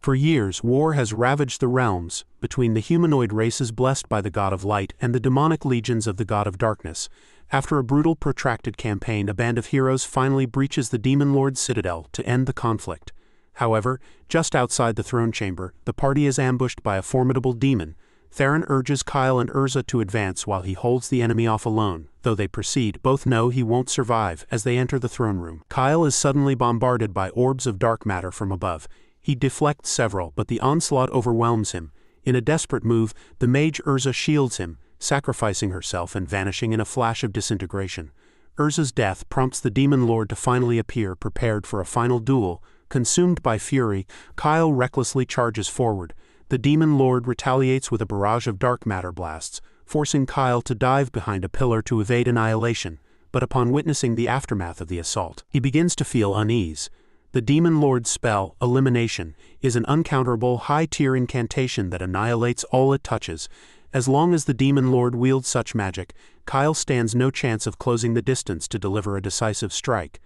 For years, war has ravaged the realms, between the humanoid races blessed by the god of light and the demonic legions of the god of darkness. After a brutal, protracted campaign, a band of heroes finally breaches the Demon Lord's citadel to end the conflict. However, just outside the throne chamber, the party is ambushed by a formidable demon. Theron urges Kyle and Urza to advance while he holds the enemy off alone. Though they proceed, both know he won't survive. As they enter the throne room, Kyle is suddenly bombarded by orbs of dark matter from above. He deflects several, but the onslaught overwhelms him. In a desperate move, the mage Urza shields him, sacrificing herself and vanishing in a flash of disintegration. Urza's death prompts the Demon Lord to finally appear, prepared for a final duel. Consumed by fury, Kyle recklessly charges forward. The Demon Lord retaliates with a barrage of dark matter blasts, forcing Kyle to dive behind a pillar to evade annihilation. But upon witnessing the aftermath of the assault, he begins to feel unease. The Demon Lord's spell, Elimination, is an uncounterable high-tier incantation that annihilates all it touches. As long as the Demon Lord wields such magic, Kyle stands no chance of closing the distance to deliver a decisive strike.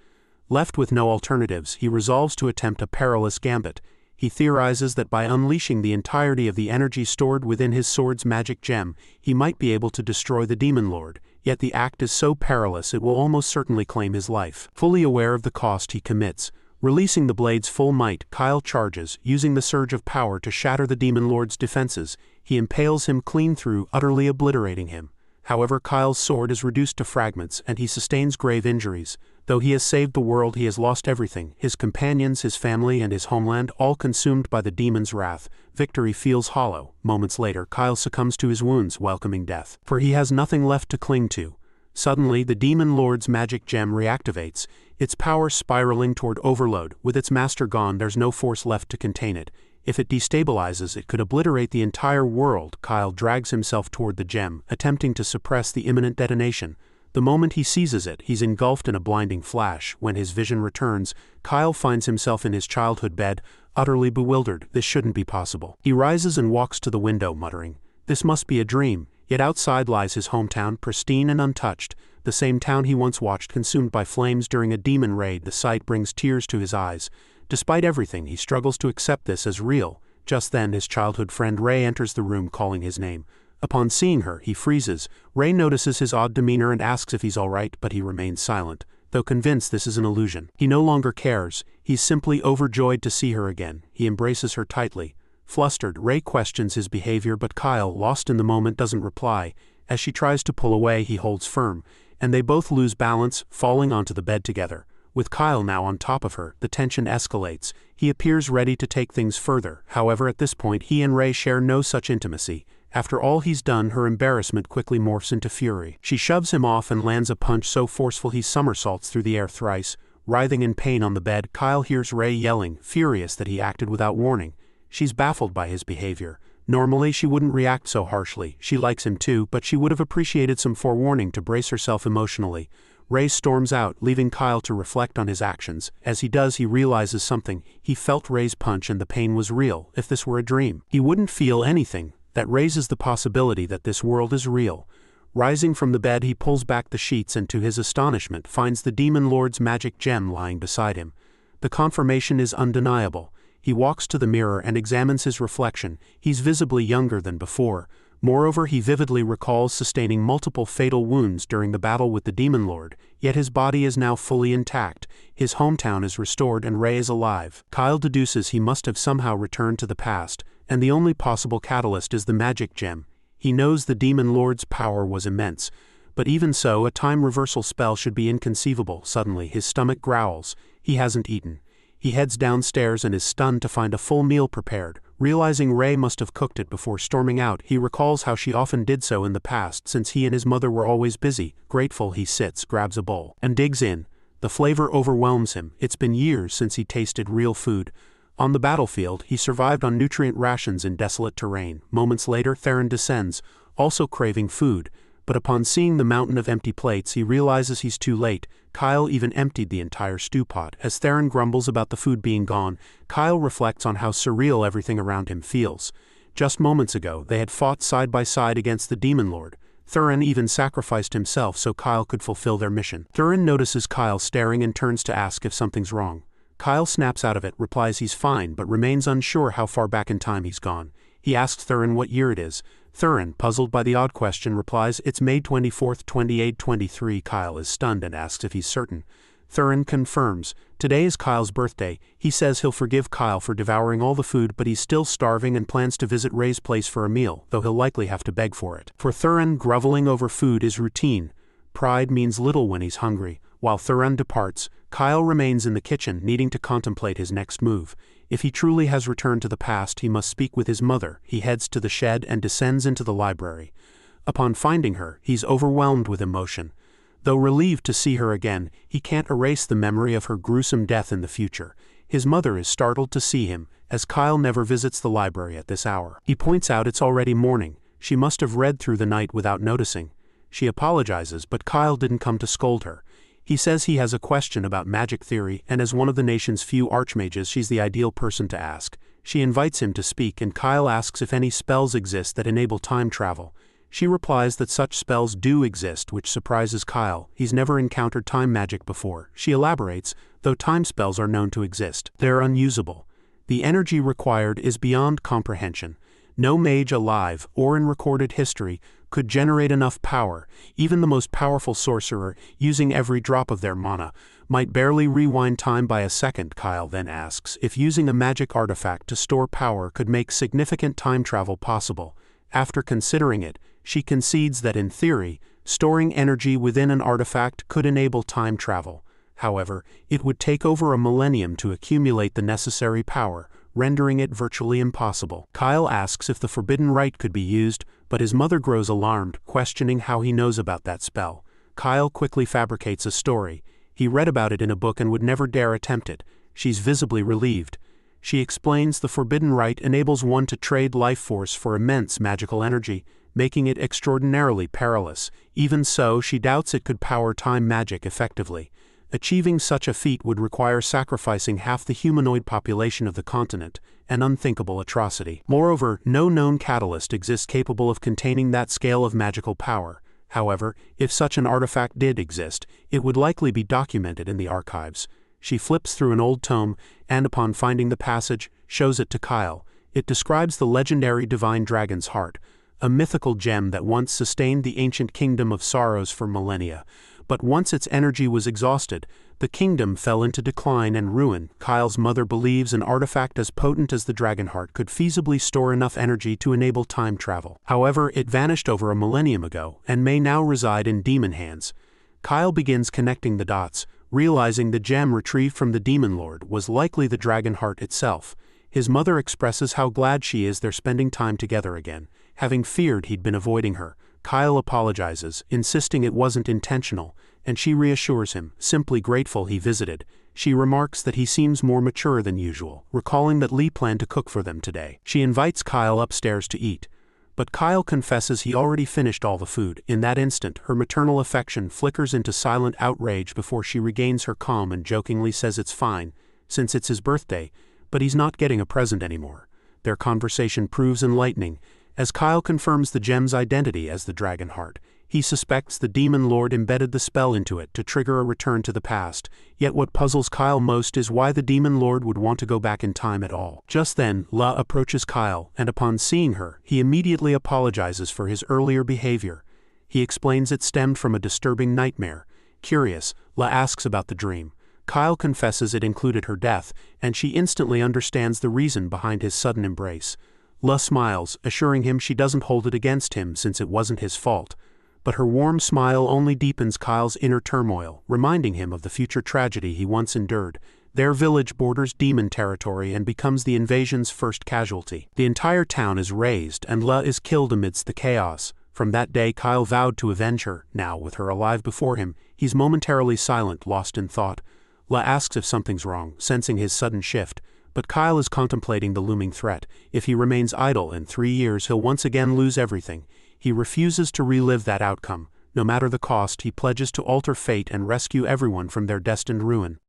Left with no alternatives, he resolves to attempt a perilous gambit. He theorizes that by unleashing the entirety of the energy stored within his sword's magic gem, he might be able to destroy the Demon Lord. Yet the act is so perilous it will almost certainly claim his life. Fully aware of the cost he commits, releasing the blade's full might, Kyle charges, using the surge of power to shatter the Demon Lord's defenses. He impales him clean through, utterly obliterating him. However, Kyle's sword is reduced to fragments and he sustains grave injuries. Though he has saved the world, he has lost everything: his companions, his family, and his homeland, all consumed by the demon's wrath. Victory feels hollow. Moments later, Kyle succumbs to his wounds, welcoming death, for he has nothing left to cling to. Suddenly, the Demon Lord's magic gem reactivates, its power spiraling toward overload. With its master gone, there's no force left to contain it. If it destabilizes, it could obliterate the entire world. Kyle drags himself toward the gem, attempting to suppress the imminent detonation. The moment he seizes it, he's engulfed in a blinding flash. When his vision returns, Kyle finds himself in his childhood bed, utterly bewildered. This shouldn't be possible. He rises and walks to the window, muttering, "This must be a dream." Yet outside lies his hometown, pristine and untouched. The same town he once watched consumed by flames during a demon raid. The sight brings tears to his eyes. Despite everything, he struggles to accept this as real. Just then, his childhood friend Ray enters the room, calling his name. Upon seeing her, he freezes. Ray notices his odd demeanor and asks if he's all right, but he remains silent, though convinced this is an illusion. He no longer cares. He's simply overjoyed to see her again. He embraces her tightly. Flustered, Ray questions his behavior, but Kyle, lost in the moment, doesn't reply. As she tries to pull away, he holds firm, and they both lose balance, falling onto the bed together. With Kyle now on top of her, the tension escalates. He appears ready to take things further. However, at this point, he and Ray share no such intimacy. After all he's done, her embarrassment quickly morphs into fury. She shoves him off and lands a punch so forceful he somersaults through the air thrice. Writhing in pain on the bed, Kyle hears Ray yelling, furious that he acted without warning. She's baffled by his behavior. Normally she wouldn't react so harshly. She likes him too, but she would have appreciated some forewarning to brace herself emotionally. Ray storms out, leaving Kyle to reflect on his actions. As he does, he realizes something. He felt Ray's punch and the pain was real. If this were a dream, he wouldn't feel anything. That raises the possibility that this world is real. Rising from the bed, he pulls back the sheets and to his astonishment finds the Demon Lord's magic gem lying beside him. The confirmation is undeniable. He walks to the mirror and examines his reflection. He's visibly younger than before. Moreover, he vividly recalls sustaining multiple fatal wounds during the battle with the Demon Lord, yet his body is now fully intact. His hometown is restored and Ray is alive. Kyle deduces he must have somehow returned to the past, and the only possible catalyst is the magic gem. He knows the Demon Lord's power was immense, but even so, a time reversal spell should be inconceivable. Suddenly, his stomach growls. He hasn't eaten. He heads downstairs and is stunned to find a full meal prepared. Realizing Ray must have cooked it before storming out, he recalls how she often did so in the past since he and his mother were always busy. Grateful, he sits, grabs a bowl, and digs in. The flavor overwhelms him. It's been years since he tasted real food. On the battlefield, he survived on nutrient rations in desolate terrain. Moments later, Theron descends, also craving food. But upon seeing the mountain of empty plates, he realizes he's too late. Kyle even emptied the entire stew pot. As Theron grumbles about the food being gone, Kyle reflects on how surreal everything around him feels. Just moments ago, they had fought side by side against the Demon Lord. Theron even sacrificed himself so Kyle could fulfill their mission. Theron notices Kyle staring and turns to ask if something's wrong. Kyle snaps out of it, replies he's fine but remains unsure how far back in time he's gone. He asks Thurin what year it is. Thurin, puzzled by the odd question, replies it's May 24th, 2823. Kyle is stunned and asks if he's certain. Thurin confirms. Today is Kyle's birthday. He says he'll forgive Kyle for devouring all the food, but he's still starving and plans to visit Ray's place for a meal, though he'll likely have to beg for it. For Thurin, groveling over food is routine. Pride means little when he's hungry. While Thurin departs, Kyle remains in the kitchen, needing to contemplate his next move. If he truly has returned to the past, he must speak with his mother. He heads to the shed and descends into the library. Upon finding her, he's overwhelmed with emotion. Though relieved to see her again, he can't erase the memory of her gruesome death in the future. His mother is startled to see him, as Kyle never visits the library at this hour. He points out it's already morning. She must have read through the night without noticing. She apologizes, but Kyle didn't come to scold her. He says he has a question about magic theory, and as one of the nation's few archmages, she's the ideal person to ask. She invites him to speak, and Kyle asks if any spells exist that enable time travel. She replies that such spells do exist, which surprises Kyle. He's never encountered time magic before. She elaborates, though time spells are known to exist, they're unusable. The energy required is beyond comprehension. No mage alive, or in recorded history, could generate enough power. Even the most powerful sorcerer, using every drop of their mana, might barely rewind time by a second. Kyle then asks if using a magic artifact to store power could make significant time travel possible. After considering it, she concedes that in theory, storing energy within an artifact could enable time travel. However, it would take over a millennium to accumulate the necessary power, rendering it virtually impossible. Kyle asks if the forbidden rite could be used, but his mother grows alarmed, questioning how he knows about that spell. Kyle quickly fabricates a story. He read about it in a book and would never dare attempt it. She's visibly relieved. She explains the forbidden rite enables one to trade life force for immense magical energy, making it extraordinarily perilous. Even so, she doubts it could power time magic effectively. Achieving such a feat would require sacrificing half the humanoid population of the continent, an unthinkable atrocity. Moreover, no known catalyst exists capable of containing that scale of magical power. However, if such an artifact did exist, it would likely be documented in the archives. She flips through an old tome, and upon finding the passage, shows it to Kyle. It describes the legendary divine dragon's heart, a mythical gem that once sustained the ancient kingdom of Sorrows for millennia. But once its energy was exhausted, the kingdom fell into decline and ruin. Kyle's mother believes an artifact as potent as the Dragonheart could feasibly store enough energy to enable time travel. However, it vanished over a millennium ago, and may now reside in demon hands. Kyle begins connecting the dots, realizing the gem retrieved from the Demon Lord was likely the Dragonheart itself. His mother expresses how glad she is they're spending time together again, having feared he'd been avoiding her. Kyle apologizes, insisting it wasn't intentional, and she reassures him, simply grateful he visited. She remarks that he seems more mature than usual, recalling that Lee planned to cook for them today. She invites Kyle upstairs to eat, but Kyle confesses he already finished all the food. In that instant, her maternal affection flickers into silent outrage before she regains her calm and jokingly says it's fine, since it's his birthday, but he's not getting a present anymore. Their conversation proves enlightening, as Kyle confirms the gem's identity as the Dragonheart. He suspects the Demon Lord embedded the spell into it to trigger a return to the past, yet what puzzles Kyle most is why the Demon Lord would want to go back in time at all. Just then, La approaches Kyle, and upon seeing her, he immediately apologizes for his earlier behavior. He explains it stemmed from a disturbing nightmare. Curious, La asks about the dream. Kyle confesses it included her death, and she instantly understands the reason behind his sudden embrace. La smiles, assuring him she doesn't hold it against him since it wasn't his fault. But her warm smile only deepens Kyle's inner turmoil, reminding him of the future tragedy he once endured. Their village borders demon territory and becomes the invasion's first casualty. The entire town is razed, and La is killed amidst the chaos. From that day, Kyle vowed to avenge her. Now, with her alive before him, he's momentarily silent, lost in thought. La asks if something's wrong, sensing his sudden shift. But Kyle is contemplating the looming threat. If he remains idle in 3 years, he'll once again lose everything. He refuses to relive that outcome. No matter the cost, he pledges to alter fate and rescue everyone from their destined ruin.